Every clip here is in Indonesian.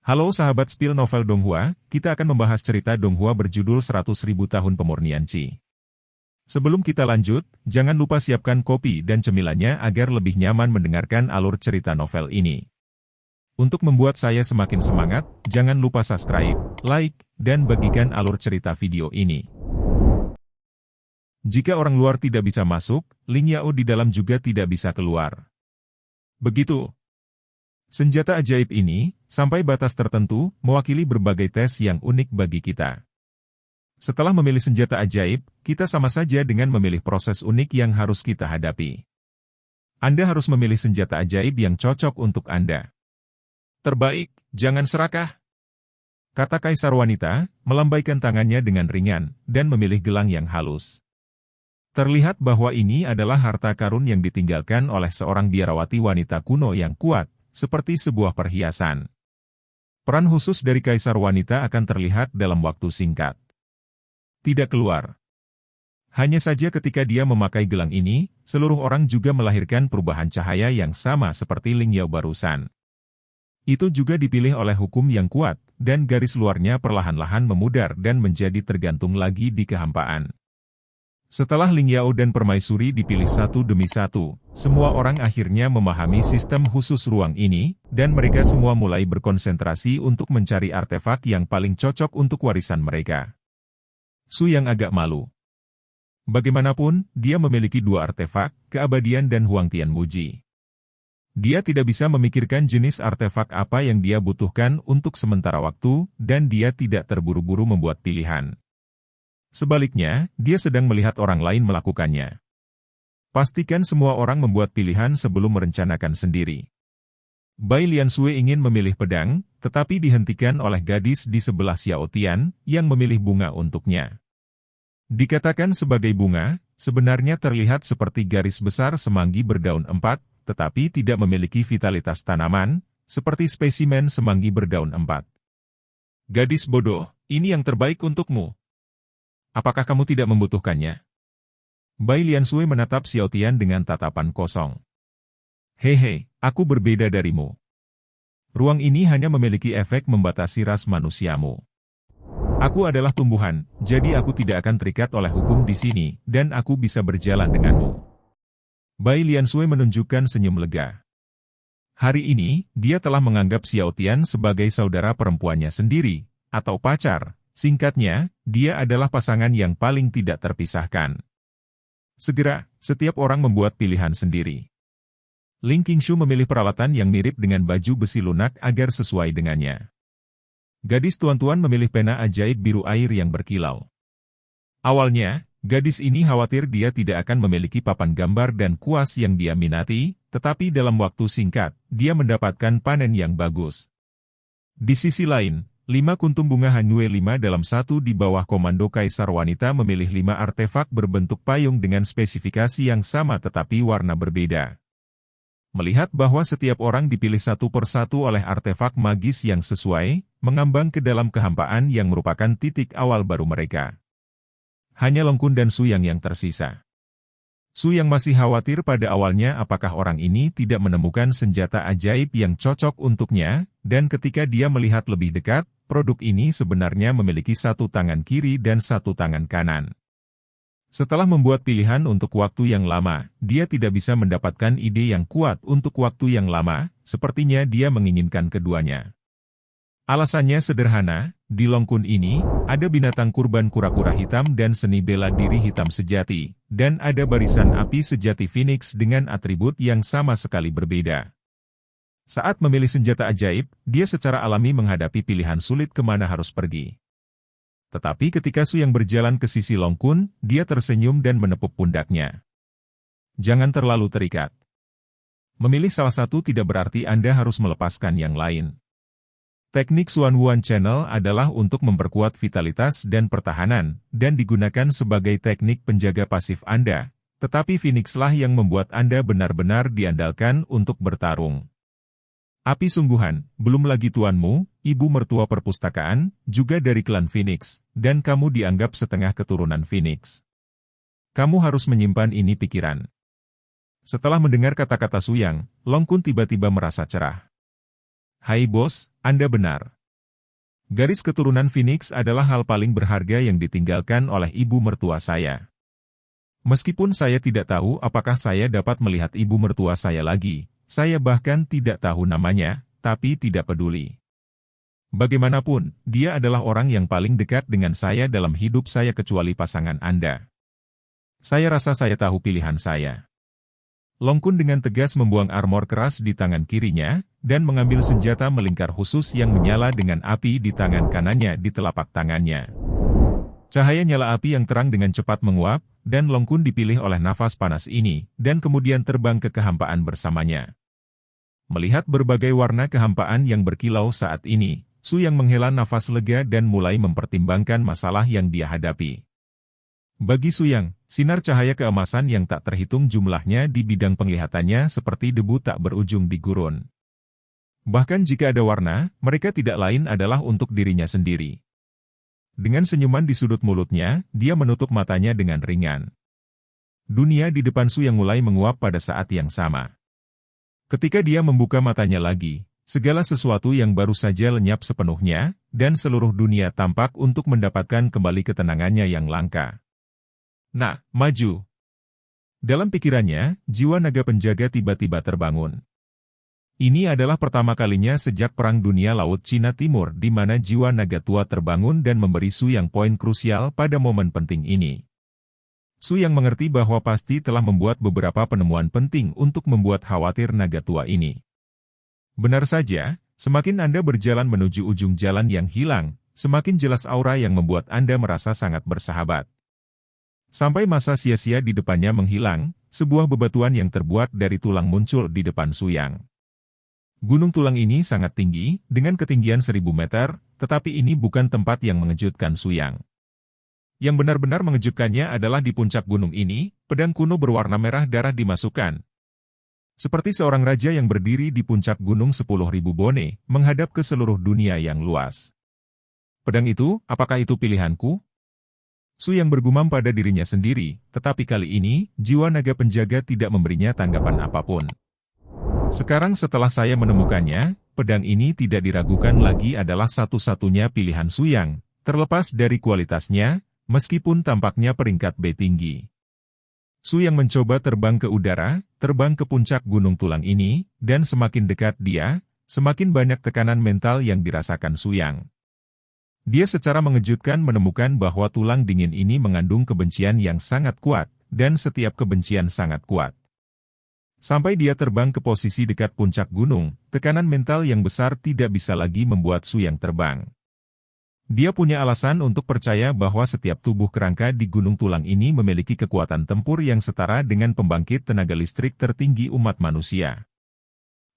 Halo sahabat Spill Novel Donghua, kita akan membahas cerita Donghua berjudul 100.000 Tahun Pemurnian Qi. Sebelum kita lanjut, jangan lupa siapkan kopi dan cemilannya agar lebih nyaman mendengarkan alur cerita novel ini. Untuk membuat saya semakin semangat, jangan lupa subscribe, like, dan bagikan alur cerita video ini. Jika orang luar tidak bisa masuk, Ling Yao di dalam juga tidak bisa keluar. Begitu. Senjata ajaib ini, sampai batas tertentu, mewakili berbagai tes yang unik bagi kita. Setelah memilih senjata ajaib, kita sama saja dengan memilih proses unik yang harus kita hadapi. Anda harus memilih senjata ajaib yang cocok untuk Anda. Terbaik, jangan serakah. Kata kaisar wanita, melambaikan tangannya dengan ringan, dan memilih gelang yang halus. Terlihat bahwa ini adalah harta karun yang ditinggalkan oleh seorang biarawati wanita kuno yang kuat, seperti sebuah perhiasan. Peran khusus dari kaisar wanita akan terlihat dalam waktu singkat. Tidak keluar. Hanya saja ketika dia memakai gelang ini, seluruh orang juga melahirkan perubahan cahaya yang sama seperti Ling Yao barusan. Itu juga dipilih oleh hukum yang kuat, dan garis luarnya perlahan-lahan memudar dan menjadi tergantung lagi di kehampaan. Setelah Ling Yao dan Permaisuri dipilih satu demi satu, semua orang akhirnya memahami sistem khusus ruang ini, dan mereka semua mulai berkonsentrasi untuk mencari artefak yang paling cocok untuk warisan mereka. Su yang agak malu. Bagaimanapun, dia memiliki dua artefak, keabadian dan Huang Tian Muji. Dia tidak bisa memikirkan jenis artefak apa yang dia butuhkan untuk sementara waktu, dan dia tidak terburu-buru membuat pilihan. Sebaliknya, dia sedang melihat orang lain melakukannya. Pastikan semua orang membuat pilihan sebelum merencanakan sendiri. Bai Liansui ingin memilih pedang, tetapi dihentikan oleh gadis di sebelah Xiao Tian, yang memilih bunga untuknya. Dikatakan sebagai bunga, sebenarnya terlihat seperti garis besar semanggi berdaun 4, tetapi tidak memiliki vitalitas tanaman, seperti spesimen semanggi berdaun 4. Gadis bodoh, ini yang terbaik untukmu. Apakah kamu tidak membutuhkannya? Bai Liansui menatap Xiao Tian dengan tatapan kosong. Hehe, aku berbeda darimu. Ruang ini hanya memiliki efek membatasi ras manusiamu. Aku adalah tumbuhan, jadi aku tidak akan terikat oleh hukum di sini, dan aku bisa berjalan denganmu. Bai Liansui menunjukkan senyum lega. Hari ini, dia telah menganggap Xiao Tian sebagai saudara perempuannya sendiri, atau pacar. Singkatnya, dia adalah pasangan yang paling tidak terpisahkan. Segera, setiap orang membuat pilihan sendiri. Ling Qingshu memilih peralatan yang mirip dengan baju besi lunak agar sesuai dengannya. Gadis tuan-tuan memilih pena ajaib biru air yang berkilau. Awalnya, gadis ini khawatir dia tidak akan memiliki papan gambar dan kuas yang dia minati, tetapi dalam waktu singkat, dia mendapatkan panen yang bagus. Di sisi lain, 5 kuntum bunga Hanyue 5 dalam 1 di bawah komando kaisar wanita memilih 5 artefak berbentuk payung dengan spesifikasi yang sama tetapi warna berbeda. Melihat bahwa setiap orang dipilih satu persatu oleh artefak magis yang sesuai, mengambang ke dalam kehampaan yang merupakan titik awal baru mereka. Hanya Long Kun dan Su yang tersisa. Su yang masih khawatir pada awalnya apakah orang ini tidak menemukan senjata ajaib yang cocok untuknya, dan ketika dia melihat lebih dekat, produk ini sebenarnya memiliki satu tangan kiri dan satu tangan kanan. Setelah membuat pilihan untuk waktu yang lama, dia tidak bisa mendapatkan ide yang kuat untuk waktu yang lama, sepertinya dia menginginkan keduanya. Alasannya sederhana, di Long Kun ini, ada binatang kurban kura-kura hitam dan seni bela diri hitam sejati, dan ada barisan api sejati Phoenix dengan atribut yang sama sekali berbeda. Saat memilih senjata ajaib, dia secara alami menghadapi pilihan sulit kemana harus pergi. Tetapi ketika Su yang berjalan ke sisi Long Kun, dia tersenyum dan menepuk pundaknya. Jangan terlalu terikat. Memilih salah satu tidak berarti Anda harus melepaskan yang lain. Teknik Xuan Wuan Channel adalah untuk memperkuat vitalitas dan pertahanan, dan digunakan sebagai teknik penjaga pasif Anda, tetapi Phoenix-lah yang membuat Anda benar-benar diandalkan untuk bertarung. Api sungguhan, belum lagi tuanmu, ibu mertua perpustakaan, juga dari klan Phoenix, dan kamu dianggap setengah keturunan Phoenix. Kamu harus menyimpan ini pikiran. Setelah mendengar kata-kata Su Yang, Long Kun tiba-tiba merasa cerah. Hai bos, Anda benar. Garis keturunan Phoenix adalah hal paling berharga yang ditinggalkan oleh ibu mertua saya. Meskipun saya tidak tahu apakah saya dapat melihat ibu mertua saya lagi, saya bahkan tidak tahu namanya, tapi tidak peduli. Bagaimanapun, dia adalah orang yang paling dekat dengan saya dalam hidup saya kecuali pasangan Anda. Saya rasa saya tahu pilihan saya. Long Kun dengan tegas membuang armor keras di tangan kirinya, dan mengambil senjata melingkar khusus yang menyala dengan api di tangan kanannya di telapak tangannya. Cahaya nyala api yang terang dengan cepat menguap, dan Long Kun dipilih oleh nafas panas ini, dan kemudian terbang ke kehampaan bersamanya. Melihat berbagai warna kehampaan yang berkilau saat ini, Su Yang menghela nafas lega dan mulai mempertimbangkan masalah yang dia hadapi. Bagi Su Yang, sinar cahaya keemasan yang tak terhitung jumlahnya di bidang penglihatannya seperti debu tak berujung di gurun. Bahkan jika ada warna, mereka tidak lain adalah untuk dirinya sendiri. Dengan senyuman di sudut mulutnya, dia menutup matanya dengan ringan. Dunia di depan Su Yang mulai menguap pada saat yang sama. Ketika dia membuka matanya lagi, segala sesuatu yang baru saja lenyap sepenuhnya, dan seluruh dunia tampak untuk mendapatkan kembali ketenangannya yang langka. Nah, maju. Dalam pikirannya, jiwa naga penjaga tiba-tiba terbangun. Ini adalah pertama kalinya sejak Perang Dunia Laut Cina Timur di mana jiwa naga tua terbangun dan memberi Su Yang poin krusial pada momen penting ini. Su Yang mengerti bahwa pasti telah membuat beberapa penemuan penting untuk membuat khawatir naga tua ini. Benar saja, semakin Anda berjalan menuju ujung jalan yang hilang, semakin jelas aura yang membuat Anda merasa sangat bersahabat. Sampai masa sia-sia di depannya menghilang, sebuah bebatuan yang terbuat dari tulang muncul di depan Su Yang. Gunung tulang ini sangat tinggi, dengan ketinggian 1000 meter, tetapi ini bukan tempat yang mengejutkan Su Yang. Yang benar-benar mengejutkannya adalah di puncak gunung ini, pedang kuno berwarna merah darah dimasukkan. Seperti seorang raja yang berdiri di puncak gunung 10.000 bone, menghadap ke seluruh dunia yang luas. Pedang itu, apakah itu pilihanku? Su Yang bergumam pada dirinya sendiri, tetapi kali ini, jiwa naga penjaga tidak memberinya tanggapan apapun. Sekarang setelah saya menemukannya, pedang ini tidak diragukan lagi adalah satu-satunya pilihan Su Yang, terlepas dari kualitasnya, meskipun tampaknya peringkat B tinggi. Su Yang mencoba terbang ke udara, terbang ke puncak gunung tulang ini, dan semakin dekat dia, semakin banyak tekanan mental yang dirasakan Su Yang. Dia secara mengejutkan menemukan bahwa tulang dingin ini mengandung kebencian yang sangat kuat, dan setiap kebencian sangat kuat. Sampai dia terbang ke posisi dekat puncak gunung, tekanan mental yang besar tidak bisa lagi membuat Su Yang terbang. Dia punya alasan untuk percaya bahwa setiap tubuh kerangka di gunung tulang ini memiliki kekuatan tempur yang setara dengan pembangkit tenaga listrik tertinggi umat manusia.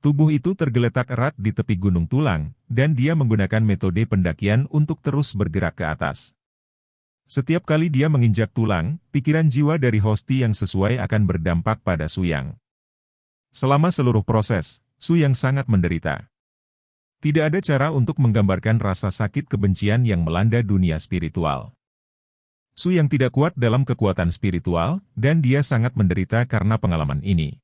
Tubuh itu tergeletak erat di tepi gunung tulang, dan dia menggunakan metode pendakian untuk terus bergerak ke atas. Setiap kali dia menginjak tulang, pikiran jiwa dari hosti yang sesuai akan berdampak pada Su Yang. Selama seluruh proses, Su Yang sangat menderita. Tidak ada cara untuk menggambarkan rasa sakit kebencian yang melanda dunia spiritual. Su Yang tidak kuat dalam kekuatan spiritual, dan dia sangat menderita karena pengalaman ini.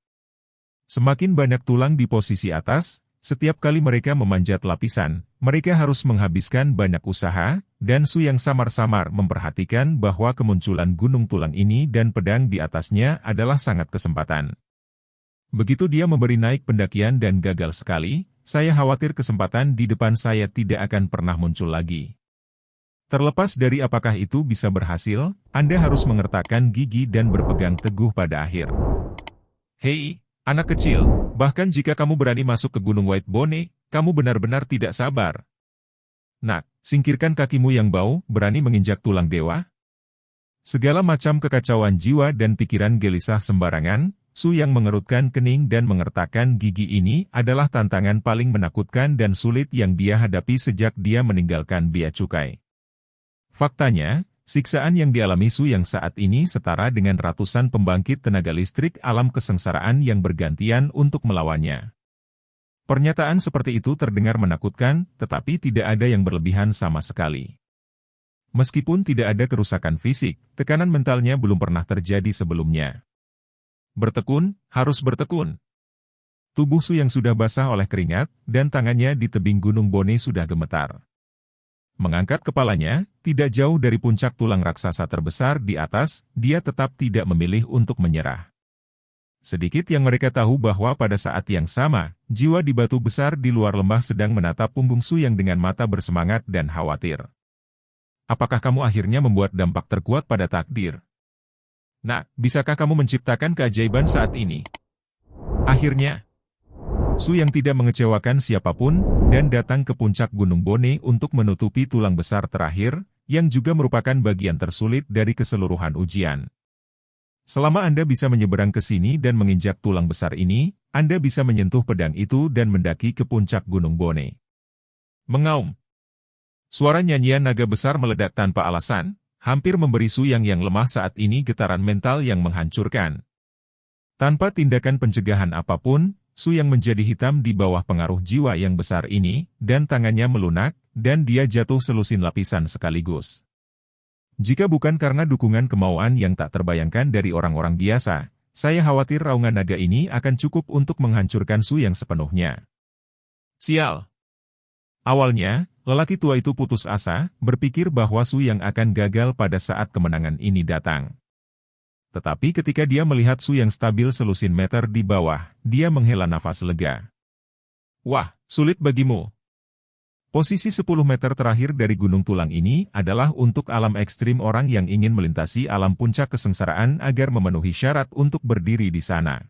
Semakin banyak tulang di posisi atas, setiap kali mereka memanjat lapisan, mereka harus menghabiskan banyak usaha, dan Su Yang samar-samar memperhatikan bahwa kemunculan gunung tulang ini dan pedang di atasnya adalah sangat kesempatan. Begitu dia memberi naik pendakian dan gagal sekali, saya khawatir kesempatan di depan saya tidak akan pernah muncul lagi. Terlepas dari apakah itu bisa berhasil, Anda harus mengertakkan gigi dan berpegang teguh pada akhir. Hei, anak kecil, bahkan jika kamu berani masuk ke Gunung White Bone, kamu benar-benar tidak sabar. Nak, singkirkan kakimu yang bau, berani menginjak tulang dewa? Segala macam kekacauan jiwa dan pikiran gelisah sembarangan, Su Yang mengerutkan kening dan mengertakkan gigi ini adalah tantangan paling menakutkan dan sulit yang dia hadapi sejak dia meninggalkan bea cukai. Faktanya, siksaan yang dialami Su Yang saat ini setara dengan ratusan pembangkit tenaga listrik alam kesengsaraan yang bergantian untuk melawannya. Pernyataan seperti itu terdengar menakutkan, tetapi tidak ada yang berlebihan sama sekali. Meskipun tidak ada kerusakan fisik, tekanan mentalnya belum pernah terjadi sebelumnya. Bertekun, harus bertekun. Tubuh Su Yang sudah basah oleh keringat, dan tangannya di tebing Gunung Bone sudah gemetar. Mengangkat kepalanya, tidak jauh dari puncak tulang raksasa terbesar di atas, dia tetap tidak memilih untuk menyerah. Sedikit yang mereka tahu bahwa pada saat yang sama, jiwa di batu besar di luar lembah sedang menatap punggung Su Yang dengan mata bersemangat dan khawatir. Apakah kamu akhirnya membuat dampak terkuat pada takdir? Nak, bisakah kamu menciptakan keajaiban saat ini? Akhirnya, Su Yang tidak mengecewakan siapapun, dan datang ke puncak Gunung Bone untuk menutupi tulang besar terakhir, yang juga merupakan bagian tersulit dari keseluruhan ujian. Selama Anda bisa menyeberang ke sini dan menginjak tulang besar ini, Anda bisa menyentuh pedang itu dan mendaki ke puncak Gunung Bone. Mengaum. Suara nyanyian naga besar meledak tanpa alasan, hampir memberi Su Yang yang lemah saat ini getaran mental yang menghancurkan. Tanpa tindakan pencegahan apapun, Su Yang menjadi hitam di bawah pengaruh jiwa yang besar ini, dan tangannya melunak, dan dia jatuh selusin lapisan sekaligus. Jika bukan karena dukungan kemauan yang tak terbayangkan dari orang-orang biasa, saya khawatir raungan naga ini akan cukup untuk menghancurkan Su Yang sepenuhnya. Sial! Awalnya, lelaki tua itu putus asa, berpikir bahwa Su Yang akan gagal pada saat kemenangan ini datang. Tetapi ketika dia melihat Su Yang stabil selusin meter di bawah, dia menghela nafas lega. Wah, sulit bagimu. Posisi 10 meter terakhir dari gunung tulang ini adalah untuk alam ekstrim orang yang ingin melintasi alam puncak kesengsaraan agar memenuhi syarat untuk berdiri di sana.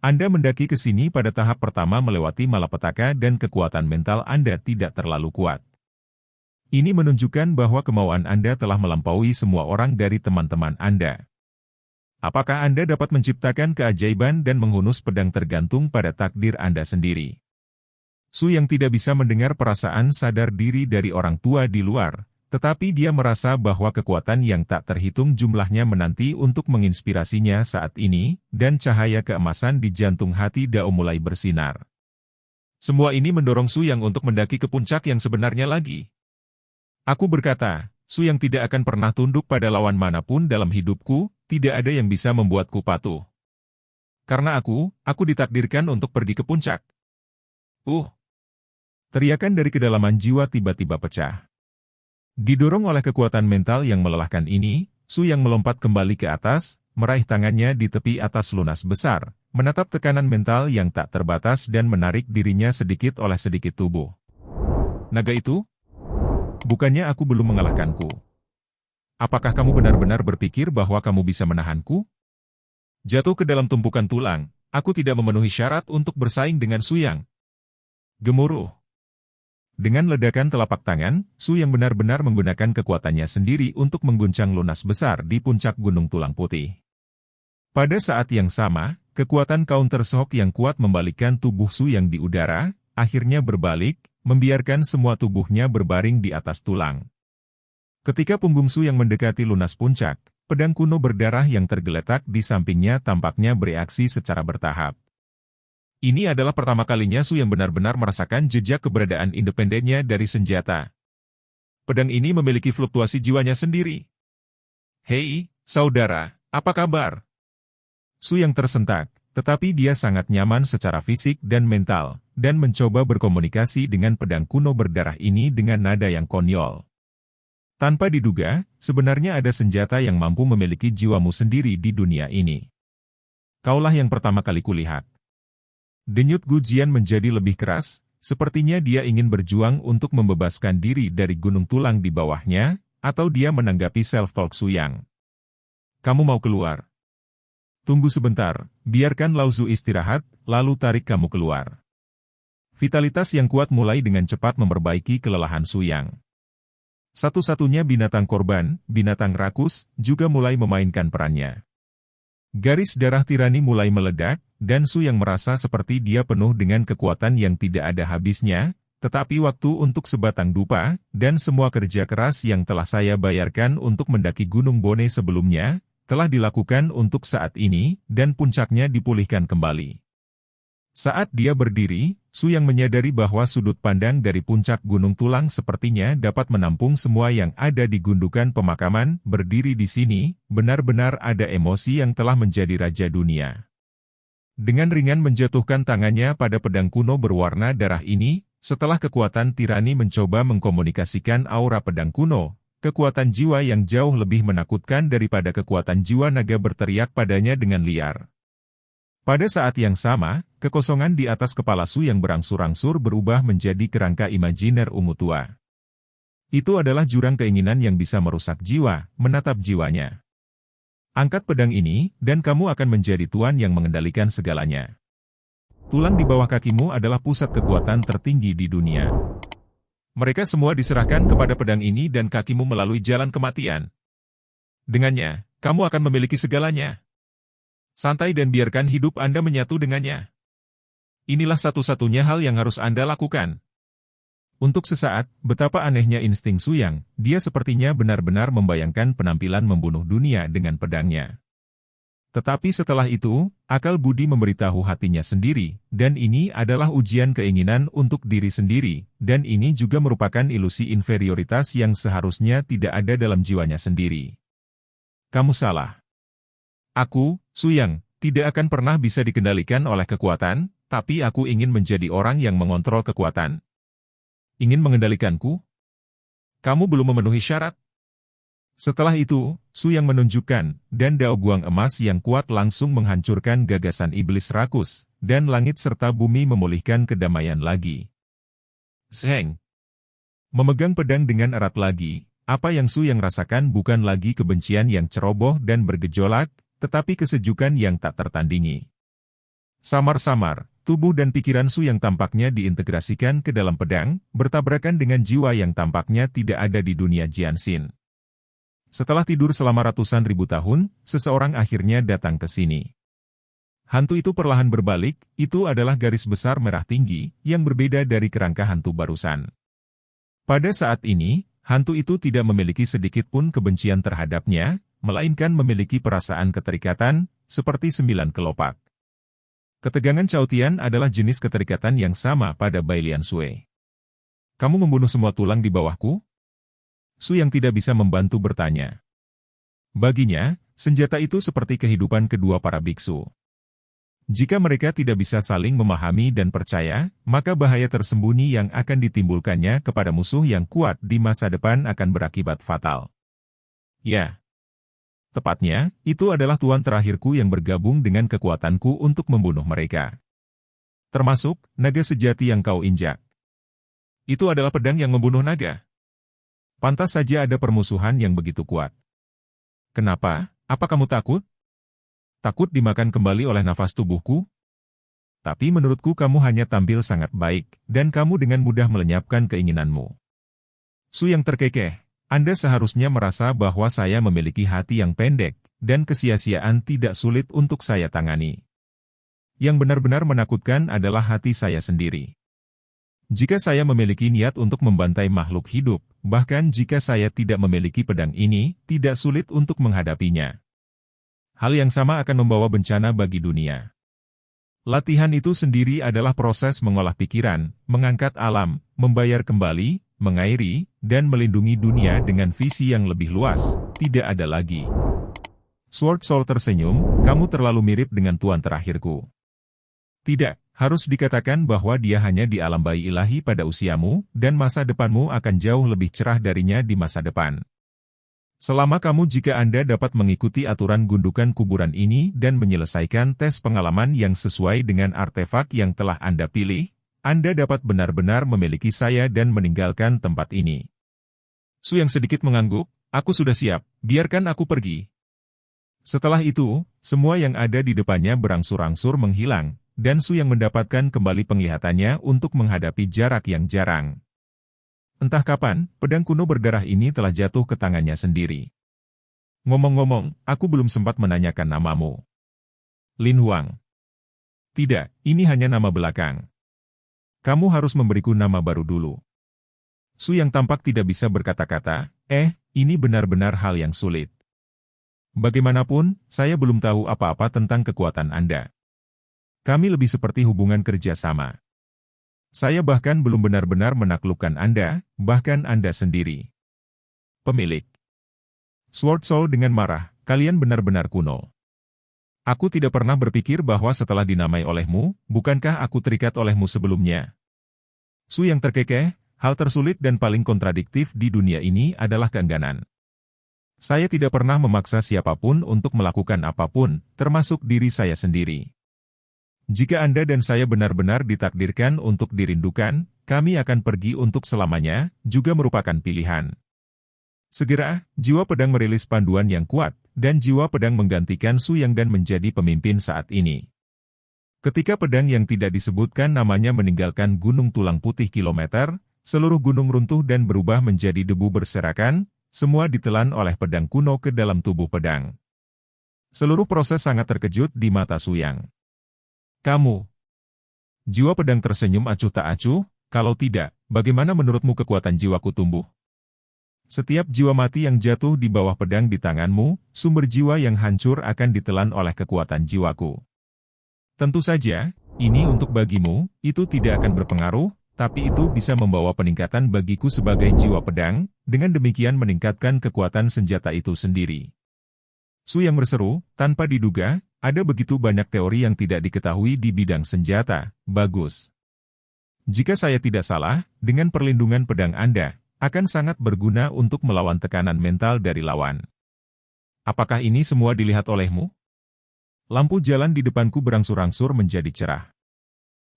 Anda mendaki ke sini pada tahap pertama melewati malapetaka dan kekuatan mental Anda tidak terlalu kuat. Ini menunjukkan bahwa kemauan Anda telah melampaui semua orang dari teman-teman Anda. Apakah Anda dapat menciptakan keajaiban dan menghunus pedang tergantung pada takdir Anda sendiri? Su Yang tidak bisa mendengar perasaan sadar diri dari orang tua di luar, tetapi dia merasa bahwa kekuatan yang tak terhitung jumlahnya menanti untuk menginspirasinya saat ini, dan cahaya keemasan di jantung hati Dao mulai bersinar. Semua ini mendorong Su Yang untuk mendaki ke puncak yang sebenarnya lagi. Aku berkata, Su Yang tidak akan pernah tunduk pada lawan manapun dalam hidupku, tidak ada yang bisa membuatku patuh. Karena aku ditakdirkan untuk pergi ke puncak. Teriakan dari kedalaman jiwa tiba-tiba pecah. Didorong oleh kekuatan mental yang melelahkan ini, Su Yang melompat kembali ke atas, meraih tangannya di tepi atas lunas besar, menatap tekanan mental yang tak terbatas dan menarik dirinya sedikit oleh sedikit tubuh. Naga itu? Bukannya aku belum mengalahkanku. Apakah kamu benar-benar berpikir bahwa kamu bisa menahanku? Jatuh ke dalam tumpukan tulang, aku tidak memenuhi syarat untuk bersaing dengan Su Yang. Gemuruh. Dengan ledakan telapak tangan, Su Yang benar-benar menggunakan kekuatannya sendiri untuk mengguncang lunas besar di puncak Gunung Tulang Putih. Pada saat yang sama, kekuatan counter shock yang kuat membalikkan tubuh Su Yang di udara, akhirnya berbalik, membiarkan semua tubuhnya berbaring di atas tulang. Ketika punggung Su Yang mendekati lunas puncak, pedang kuno berdarah yang tergeletak di sampingnya tampaknya bereaksi secara bertahap. Ini adalah pertama kalinya Su Yang benar-benar merasakan jejak keberadaan independennya dari senjata. Pedang ini memiliki fluktuasi jiwanya sendiri. Hei, saudara, apa kabar? Su Yang tersentak, tetapi dia sangat nyaman secara fisik dan mental, dan mencoba berkomunikasi dengan pedang kuno berdarah ini dengan nada yang konyol. Tanpa diduga, sebenarnya ada senjata yang mampu memiliki jiwamu sendiri di dunia ini. Kaulah yang pertama kali kulihat. Denyut Gu Jian menjadi lebih keras, sepertinya dia ingin berjuang untuk membebaskan diri dari gunung tulang di bawahnya, atau dia menanggapi self-talk Su Yang. Kamu mau keluar? Tunggu sebentar, biarkan Lao Zu istirahat, lalu tarik kamu keluar. Vitalitas yang kuat mulai dengan cepat memperbaiki kelelahan Su Yang. Satu-satunya binatang korban, binatang rakus, juga mulai memainkan perannya. Garis darah tirani mulai meledak, dan Su Yang merasa seperti dia penuh dengan kekuatan yang tidak ada habisnya, tetapi waktu untuk sebatang dupa, dan semua kerja keras yang telah saya bayarkan untuk mendaki Gunung Bone sebelumnya, telah dilakukan untuk saat ini, dan puncaknya dipulihkan kembali. Saat dia berdiri, Su Yang menyadari bahwa sudut pandang dari puncak Gunung Tulang sepertinya dapat menampung semua yang ada di gundukan pemakaman. Berdiri di sini, benar-benar ada emosi yang telah menjadi raja dunia. Dengan ringan menjatuhkan tangannya pada pedang kuno berwarna darah ini, Setelah kekuatan tirani mencoba mengkomunikasikan aura pedang kuno, kekuatan jiwa yang jauh lebih menakutkan daripada kekuatan jiwa naga berteriak padanya dengan liar. Pada saat yang sama, kekosongan di atas kepala Su yang berangsur-angsur berubah menjadi kerangka imajiner ungu tua. Itu adalah jurang keinginan yang bisa merusak jiwa, menatap jiwanya. Angkat pedang ini, dan kamu akan menjadi tuan yang mengendalikan segalanya. Tulang di bawah kakimu adalah pusat kekuatan tertinggi di dunia. Mereka semua diserahkan kepada pedang ini dan kakimu melalui jalan kematian. Dengannya, kamu akan memiliki segalanya. Santai dan biarkan hidup Anda menyatu dengannya. Inilah satu-satunya hal yang harus Anda lakukan. Untuk sesaat, betapa anehnya insting Su Yang, dia sepertinya benar-benar membayangkan penampilan membunuh dunia dengan pedangnya. Tetapi setelah itu, akal budi memberitahu hatinya sendiri, dan ini adalah ujian keinginan untuk diri sendiri, dan ini juga merupakan ilusi inferioritas yang seharusnya tidak ada dalam jiwanya sendiri. Kamu salah. Aku, Su Yang, tidak akan pernah bisa dikendalikan oleh kekuatan, tapi aku ingin menjadi orang yang mengontrol kekuatan. Ingin mengendalikanku? Kamu belum memenuhi syarat. Setelah itu, Su Yang menunjukkan, dan Dao Guang emas yang kuat langsung menghancurkan gagasan iblis rakus, dan langit serta bumi memulihkan kedamaian lagi. Zheng. Memegang pedang dengan erat lagi, apa yang Su Yang rasakan bukan lagi kebencian yang ceroboh dan bergejolak, tetapi kesejukan yang tak tertandingi. Samar-samar, tubuh dan pikiran Su Yang tampaknya diintegrasikan ke dalam pedang, bertabrakan dengan jiwa yang tampaknya tidak ada di dunia Jianxin. Setelah tidur selama ratusan ribu tahun, seseorang akhirnya datang ke sini. Hantu itu perlahan berbalik, itu adalah garis besar merah tinggi, yang berbeda dari kerangka hantu barusan. Pada saat ini, hantu itu tidak memiliki sedikit pun kebencian terhadapnya, melainkan memiliki perasaan keterikatan, seperti 9 kelopak. Ketegangan Chaotian adalah jenis keterikatan yang sama pada Bailian Sui. Kamu membunuh semua tulang di bawahku? Su Yang tidak bisa membantu bertanya. Baginya, senjata itu seperti kehidupan kedua para biksu. Jika mereka tidak bisa saling memahami dan percaya, maka bahaya tersembunyi yang akan ditimbulkannya kepada musuh yang kuat di masa depan akan berakibat fatal. Ya. Tepatnya, itu adalah tuan terakhirku yang bergabung dengan kekuatanku untuk membunuh mereka. Termasuk, naga sejati yang kau injak. Itu adalah pedang yang membunuh naga. Pantas saja ada permusuhan yang begitu kuat. Kenapa? Apa kamu takut? Takut dimakan kembali oleh nafas tubuhku? Tapi menurutku kamu hanya tampil sangat baik, dan kamu dengan mudah melenyapkan keinginanmu. Su Yang terkekeh, Anda seharusnya merasa bahwa saya memiliki hati yang pendek, dan kesia-siaan tidak sulit untuk saya tangani. Yang benar-benar menakutkan adalah hati saya sendiri. Jika saya memiliki niat untuk membantai makhluk hidup, bahkan jika saya tidak memiliki pedang ini, tidak sulit untuk menghadapinya. Hal yang sama akan membawa bencana bagi dunia. Latihan itu sendiri adalah proses mengolah pikiran, mengangkat alam, membayar kembali, mengairi, dan melindungi dunia dengan visi yang lebih luas, tidak ada lagi. Sword Soul tersenyum, kamu terlalu mirip dengan tuan terakhirku. Tidak. Harus dikatakan bahwa dia hanya di alam bayi ilahi pada usiamu, dan masa depanmu akan jauh lebih cerah darinya di masa depan. Selama kamu jika Anda dapat mengikuti aturan gundukan kuburan ini dan menyelesaikan tes pengalaman yang sesuai dengan artefak yang telah Anda pilih, Anda dapat benar-benar memiliki saya dan meninggalkan tempat ini. Su Yang sedikit mengangguk, aku sudah siap, biarkan aku pergi. Setelah itu, semua yang ada di depannya berangsur-angsur menghilang, dan Su Yang mendapatkan kembali penglihatannya untuk menghadapi jarak yang jarang. Entah kapan, pedang kuno berdarah ini telah jatuh ke tangannya sendiri. Ngomong-ngomong, aku belum sempat menanyakan namamu. Lin Huang. Tidak, ini hanya nama belakang. Kamu harus memberiku nama baru dulu. Su Yang tampak tidak bisa berkata-kata, ini benar-benar hal yang sulit. Bagaimanapun, saya belum tahu apa-apa tentang kekuatan Anda. Kami lebih seperti hubungan kerja sama. Saya bahkan belum benar-benar menaklukkan Anda, bahkan Anda sendiri. Pemilik. Sword Soul dengan marah, kalian benar-benar kuno. Aku tidak pernah berpikir bahwa setelah dinamai olehmu, bukankah aku terikat olehmu sebelumnya? Su yang terkekeh, hal tersulit dan paling kontradiktif di dunia ini adalah keengganan. Saya tidak pernah memaksa siapapun untuk melakukan apapun, termasuk diri saya sendiri. Jika Anda dan saya benar-benar ditakdirkan untuk dirindukan, kami akan pergi untuk selamanya, juga merupakan pilihan. Segera, Jiwa Pedang merilis panduan yang kuat, dan Jiwa Pedang menggantikan Su Yang dan menjadi pemimpin saat ini. Ketika pedang yang tidak disebutkan namanya meninggalkan gunung tulang putih kilometer, seluruh gunung runtuh dan berubah menjadi debu berserakan, semua ditelan oleh pedang kuno ke dalam tubuh pedang. Seluruh proses sangat terkejut di mata Su Yang. Kamu. Jiwa Pedang tersenyum acuh tak acuh, kalau tidak, bagaimana menurutmu kekuatan jiwaku tumbuh? Setiap jiwa mati yang jatuh di bawah pedang di tanganmu, sumber jiwa yang hancur akan ditelan oleh kekuatan jiwaku. Tentu saja, ini untuk bagimu, itu tidak akan berpengaruh, tapi itu bisa membawa peningkatan bagiku sebagai jiwa pedang, dengan demikian meningkatkan kekuatan senjata itu sendiri. Su Yang berseru, tanpa diduga, ada begitu banyak teori yang tidak diketahui di bidang senjata, bagus. Jika saya tidak salah, dengan perlindungan pedang Anda, akan sangat berguna untuk melawan tekanan mental dari lawan. Apakah ini semua dilihat olehmu? Lampu jalan di depanku berangsur-angsur menjadi cerah.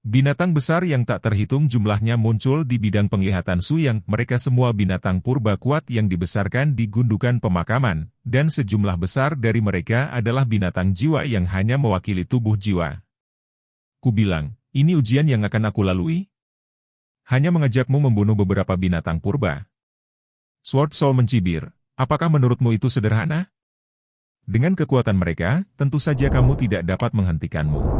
Binatang besar yang tak terhitung jumlahnya muncul di bidang penglihatan Su Yang. Mereka semua binatang purba kuat yang dibesarkan di gundukan pemakaman, dan sejumlah besar dari mereka adalah binatang jiwa yang hanya mewakili tubuh jiwa. Ku bilang, ini ujian yang akan aku lalui? Hanya mengajakmu membunuh beberapa binatang purba. Sword Soul mencibir, apakah menurutmu itu sederhana? Dengan kekuatan mereka, tentu saja kamu tidak dapat menghentikanmu.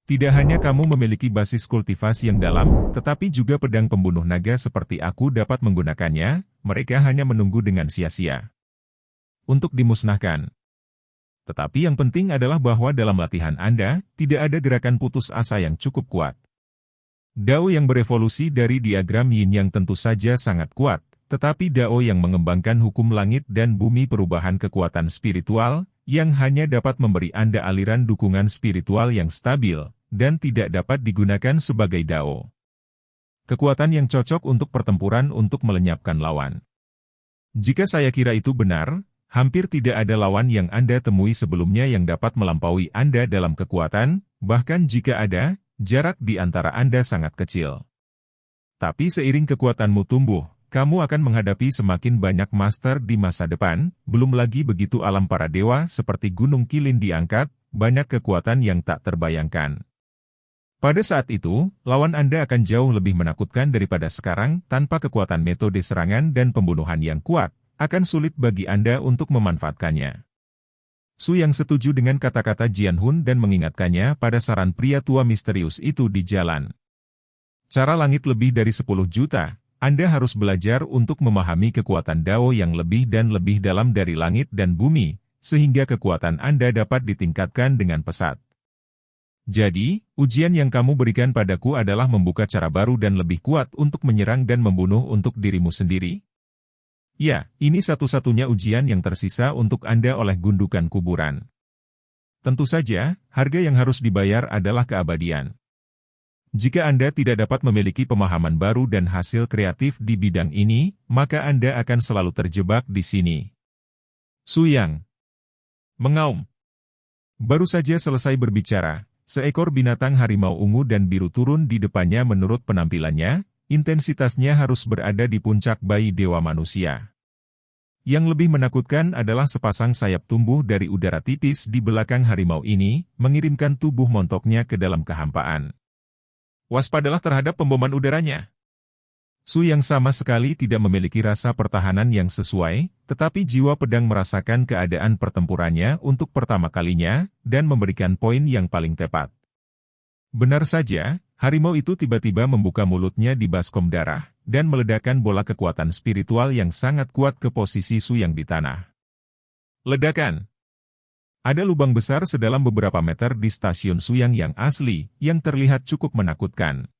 Tidak hanya kamu memiliki basis kultivasi yang dalam, tetapi juga pedang pembunuh naga seperti aku dapat menggunakannya, mereka hanya menunggu dengan sia-sia untuk dimusnahkan. Tetapi yang penting adalah bahwa dalam latihan Anda, tidak ada gerakan putus asa yang cukup kuat. Dao yang berevolusi dari diagram Yin yang tentu saja sangat kuat, tetapi Dao yang mengembangkan hukum langit dan bumi perubahan kekuatan spiritual, yang hanya dapat memberi Anda aliran dukungan spiritual yang stabil, dan tidak dapat digunakan sebagai Dao. Kekuatan yang cocok untuk pertempuran untuk melenyapkan lawan. Jika saya kira itu benar, hampir tidak ada lawan yang Anda temui sebelumnya yang dapat melampaui Anda dalam kekuatan, bahkan jika ada, jarak di antara Anda sangat kecil. Tapi seiring kekuatanmu tumbuh, kamu akan menghadapi semakin banyak master di masa depan, belum lagi begitu alam para dewa seperti Gunung Kilin diangkat, banyak kekuatan yang tak terbayangkan. Pada saat itu, lawan Anda akan jauh lebih menakutkan daripada sekarang, tanpa kekuatan metode serangan dan pembunuhan yang kuat, akan sulit bagi Anda untuk memanfaatkannya. Su Yang setuju dengan kata-kata Jian Hun dan mengingatkannya pada saran pria tua misterius itu di jalan. Cara langit lebih dari 10 juta. Anda harus belajar untuk memahami kekuatan Dao yang lebih dan lebih dalam dari langit dan bumi, sehingga kekuatan Anda dapat ditingkatkan dengan pesat. Jadi, ujian yang kamu berikan padaku adalah membuka cara baru dan lebih kuat untuk menyerang dan membunuh untuk dirimu sendiri? Ya, ini satu-satunya ujian yang tersisa untuk Anda oleh gundukan kuburan. Tentu saja, harga yang harus dibayar adalah keabadian. Jika Anda tidak dapat memiliki pemahaman baru dan hasil kreatif di bidang ini, maka Anda akan selalu terjebak di sini. Su Yang mengaum. Baru saja selesai berbicara, seekor binatang harimau ungu dan biru turun di depannya. Menurut penampilannya, intensitasnya harus berada di puncak bayi dewa manusia. Yang lebih menakutkan adalah sepasang sayap tumbuh dari udara tipis di belakang harimau ini, mengirimkan tubuh montoknya ke dalam kehampaan. Waspadalah terhadap pemboman udaranya. Su Yang sama sekali tidak memiliki rasa pertahanan yang sesuai, tetapi jiwa pedang merasakan keadaan pertempurannya untuk pertama kalinya, dan memberikan poin yang paling tepat. Benar saja, harimau itu tiba-tiba membuka mulutnya di baskom darah, dan meledakkan bola kekuatan spiritual yang sangat kuat ke posisi Su Yang di tanah. Ledakan. Ada lubang besar sedalam beberapa meter di stasiun Su Yang yang asli, yang terlihat cukup menakutkan.